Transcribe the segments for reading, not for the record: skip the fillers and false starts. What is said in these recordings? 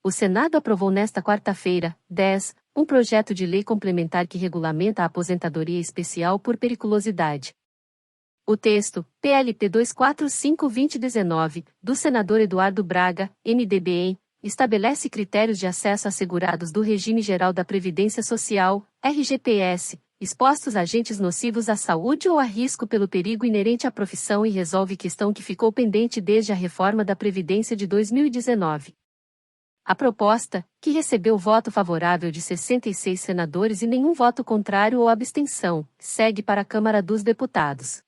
O Senado aprovou nesta quarta-feira, 10, um projeto de lei complementar que regulamenta a aposentadoria especial por periculosidade. O texto, PLP 245/2019, do senador Eduardo Braga, MDB, estabelece critérios de acesso a segurados do Regime Geral da Previdência Social, RGPS, expostos a agentes nocivos à saúde ou a risco pelo perigo inerente à profissão e resolve questão que ficou pendente desde a reforma da Previdência de 2019. A proposta, que recebeu voto favorável de 66 senadores e nenhum voto contrário ou abstenção, segue para a Câmara dos Deputados.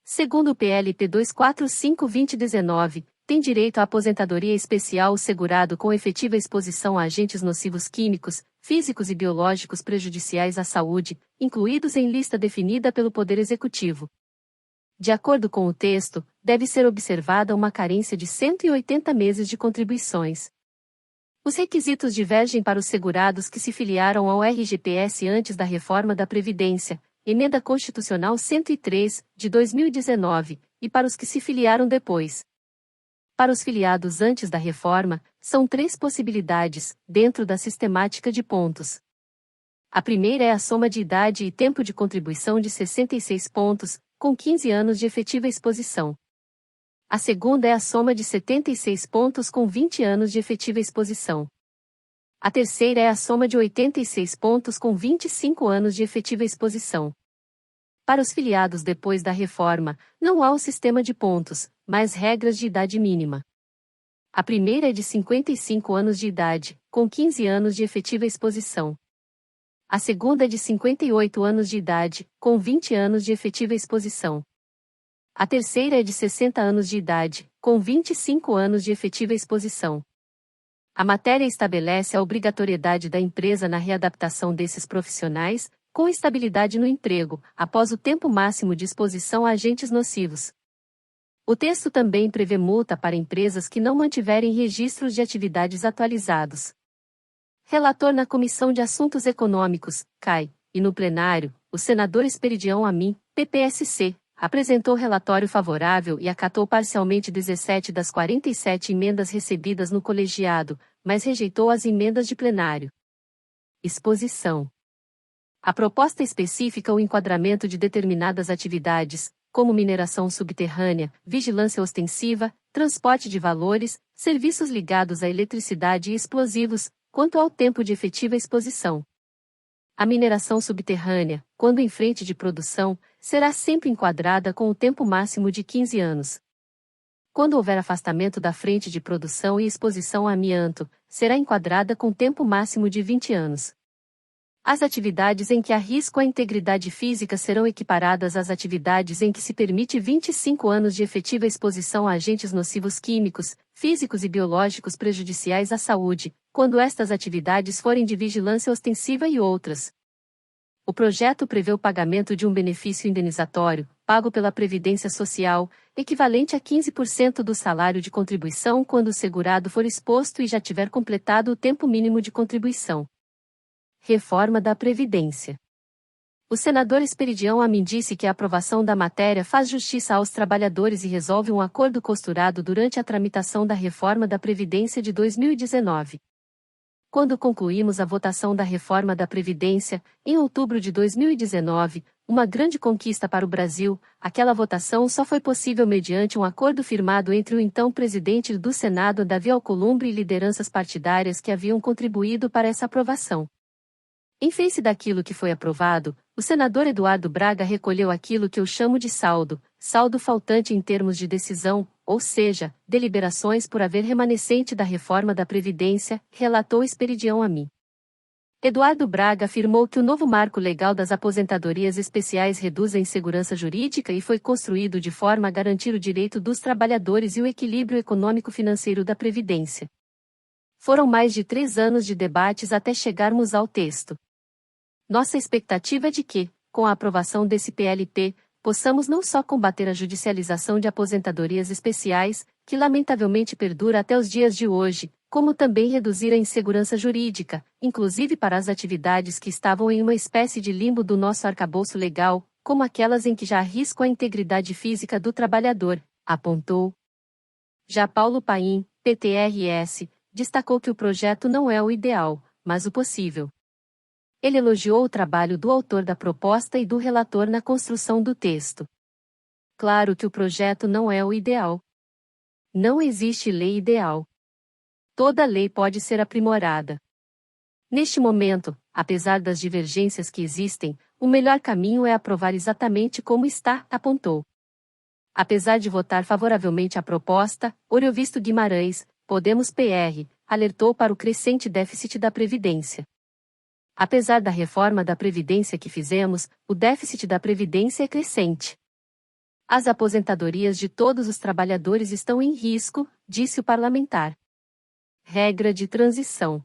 Segundo o PLP 245/2019, tem direito à aposentadoria especial o segurado com efetiva exposição a agentes nocivos químicos, físicos e biológicos prejudiciais à saúde, incluídos em lista definida pelo Poder Executivo. De acordo com o texto, deve ser observada uma carência de 180 meses de contribuições. Os requisitos divergem para os segurados que se filiaram ao RGPS antes da reforma da Previdência, Emenda Constitucional 103, de 2019, e para os que se filiaram depois. Para os filiados antes da reforma, são 3 possibilidades, dentro da sistemática de pontos. A primeira é a soma de idade e tempo de contribuição de 66 pontos, com 15 anos de efetiva exposição. A segunda é a soma de 76 pontos com 20 anos de efetiva exposição. A terceira é a soma de 86 pontos com 25 anos de efetiva exposição. Para os filiados depois da reforma, não há o sistema de pontos, mas regras de idade mínima. A primeira é de 55 anos de idade, com 15 anos de efetiva exposição. A segunda é de 58 anos de idade, com 20 anos de efetiva exposição. A terceira é de 60 anos de idade, com 25 anos de efetiva exposição. A matéria estabelece a obrigatoriedade da empresa na readaptação desses profissionais, com estabilidade no emprego, após o tempo máximo de exposição a agentes nocivos. O texto também prevê multa para empresas que não mantiverem registros de atividades atualizados. Relator na Comissão de Assuntos Econômicos, CAI, e no plenário, o senador Esperidião Amin, PPSC, apresentou relatório favorável e acatou parcialmente 17 das 47 emendas recebidas no colegiado, mas rejeitou as emendas de plenário. Exposição. A proposta especifica o enquadramento de determinadas atividades, como mineração subterrânea, vigilância ostensiva, transporte de valores, serviços ligados à eletricidade e explosivos, quanto ao tempo de efetiva exposição. A mineração subterrânea, quando em frente de produção, será sempre enquadrada com o tempo máximo de 15 anos. Quando houver afastamento da frente de produção e exposição a amianto, será enquadrada com tempo máximo de 20 anos. As atividades em que há risco à integridade física serão equiparadas às atividades em que se permite 25 anos de efetiva exposição a agentes nocivos químicos, físicos e biológicos prejudiciais à saúde, quando estas atividades forem de vigilância ostensiva e outras. O projeto prevê o pagamento de um benefício indenizatório, pago pela Previdência Social, equivalente a 15% do salário de contribuição quando o segurado for exposto e já tiver completado o tempo mínimo de contribuição. Reforma da Previdência. O senador Esperidião Amin disse que a aprovação da matéria faz justiça aos trabalhadores e resolve um acordo costurado durante a tramitação da reforma da Previdência de 2019. Quando concluímos a votação da reforma da Previdência, em outubro de 2019, uma grande conquista para o Brasil, aquela votação só foi possível mediante um acordo firmado entre o então presidente do Senado Davi Alcolumbre e lideranças partidárias que haviam contribuído para essa aprovação. Em face daquilo que foi aprovado, o senador Eduardo Braga recolheu aquilo que eu chamo de saldo faltante em termos de decisão, ou seja, deliberações por haver remanescente da reforma da Previdência, relatou Esperidião Amin. Eduardo Braga afirmou que o novo marco legal das aposentadorias especiais reduz a insegurança jurídica e foi construído de forma a garantir o direito dos trabalhadores e o equilíbrio econômico-financeiro da Previdência. Foram mais de 3 anos de debates até chegarmos ao texto. Nossa expectativa é de que, com a aprovação desse PLP, possamos não só combater a judicialização de aposentadorias especiais, que lamentavelmente perdura até os dias de hoje, como também reduzir a insegurança jurídica, inclusive para as atividades que estavam em uma espécie de limbo do nosso arcabouço legal, como aquelas em que já há risco à integridade física do trabalhador, apontou. Já Paulo Paim, PTRS, destacou que o projeto não é o ideal, mas o possível. Ele elogiou o trabalho do autor da proposta e do relator na construção do texto. Claro que o projeto não é o ideal. Não existe lei ideal. Toda lei pode ser aprimorada. Neste momento, apesar das divergências que existem, o melhor caminho é aprovar exatamente como está, apontou. Apesar de votar favoravelmente à proposta, Oriovisto Guimarães, Podemos PR, alertou para o crescente déficit da Previdência. Apesar da reforma da Previdência que fizemos, o déficit da Previdência é crescente. As aposentadorias de todos os trabalhadores estão em risco, disse o parlamentar. Regra de transição.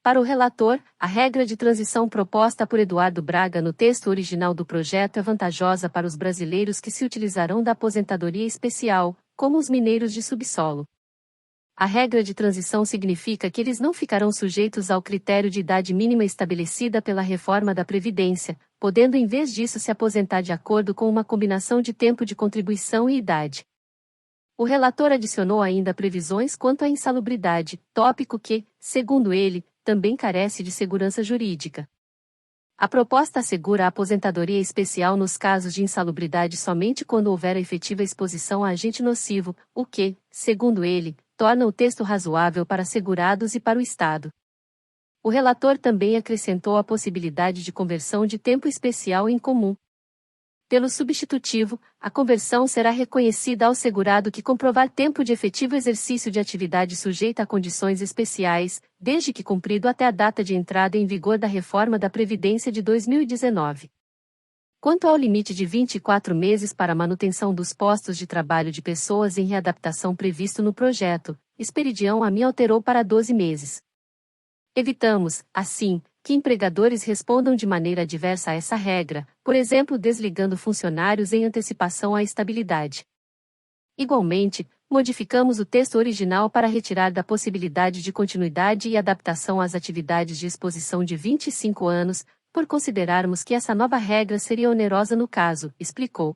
Para o relator, a regra de transição proposta por Eduardo Braga no texto original do projeto é vantajosa para os brasileiros que se utilizarão da aposentadoria especial, como os mineiros de subsolo. A regra de transição significa que eles não ficarão sujeitos ao critério de idade mínima estabelecida pela reforma da Previdência, podendo em vez disso se aposentar de acordo com uma combinação de tempo de contribuição e idade. O relator adicionou ainda previsões quanto à insalubridade, tópico que, segundo ele, também carece de segurança jurídica. A proposta assegura a aposentadoria especial nos casos de insalubridade somente quando houver a efetiva exposição a agente nocivo, o que, segundo ele, torna o texto razoável para segurados e para o Estado. O relator também acrescentou a possibilidade de conversão de tempo especial em comum. Pelo substitutivo, a conversão será reconhecida ao segurado que comprovar tempo de efetivo exercício de atividade sujeita a condições especiais, desde que cumprido até a data de entrada em vigor da reforma da Previdência de 2019. Quanto ao limite de 24 meses para a manutenção dos postos de trabalho de pessoas em readaptação previsto no projeto, Esperidião Ami alterou para 12 meses. Evitamos, assim, que empregadores respondam de maneira adversa a essa regra, por exemplo desligando funcionários em antecipação à estabilidade. Igualmente, modificamos o texto original para retirar da possibilidade de continuidade e adaptação às atividades de exposição de 25 anos, por considerarmos que essa nova regra seria onerosa no caso, explicou.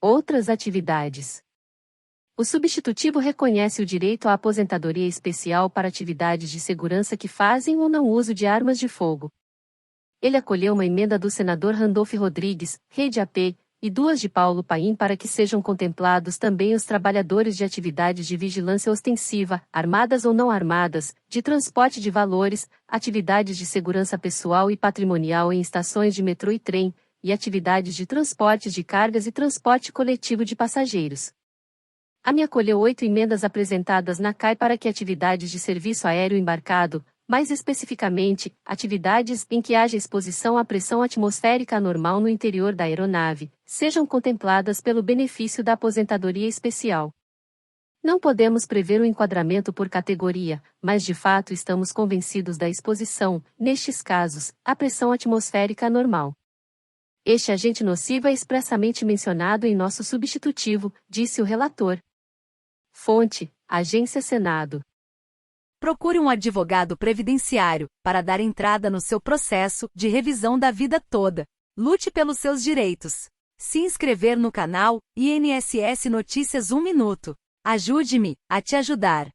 Outras atividades. O substitutivo reconhece o direito à aposentadoria especial para atividades de segurança que fazem ou não uso de armas de fogo. Ele acolheu uma emenda do senador Randolph Rodrigues, Rede AP, e duas de Paulo Paim para que sejam contemplados também os trabalhadores de atividades de vigilância ostensiva, armadas ou não armadas, de transporte de valores, atividades de segurança pessoal e patrimonial em estações de metrô e trem, e atividades de transportes de cargas e transporte coletivo de passageiros. A AMI acolheu 8 emendas apresentadas na CAI para que atividades de serviço aéreo embarcado, mais especificamente, atividades em que haja exposição à pressão atmosférica anormal no interior da aeronave, sejam contempladas pelo benefício da aposentadoria especial. Não podemos prever o enquadramento por categoria, mas de fato estamos convencidos da exposição, nestes casos, à pressão atmosférica anormal. Este agente nocivo é expressamente mencionado em nosso substitutivo, disse o relator. Fonte: Agência Senado. Procure um advogado previdenciário para dar entrada no seu processo de revisão da vida toda. Lute pelos seus direitos. Se inscrever no canal INSS Notícias 1 Minuto. Ajude-me a te ajudar.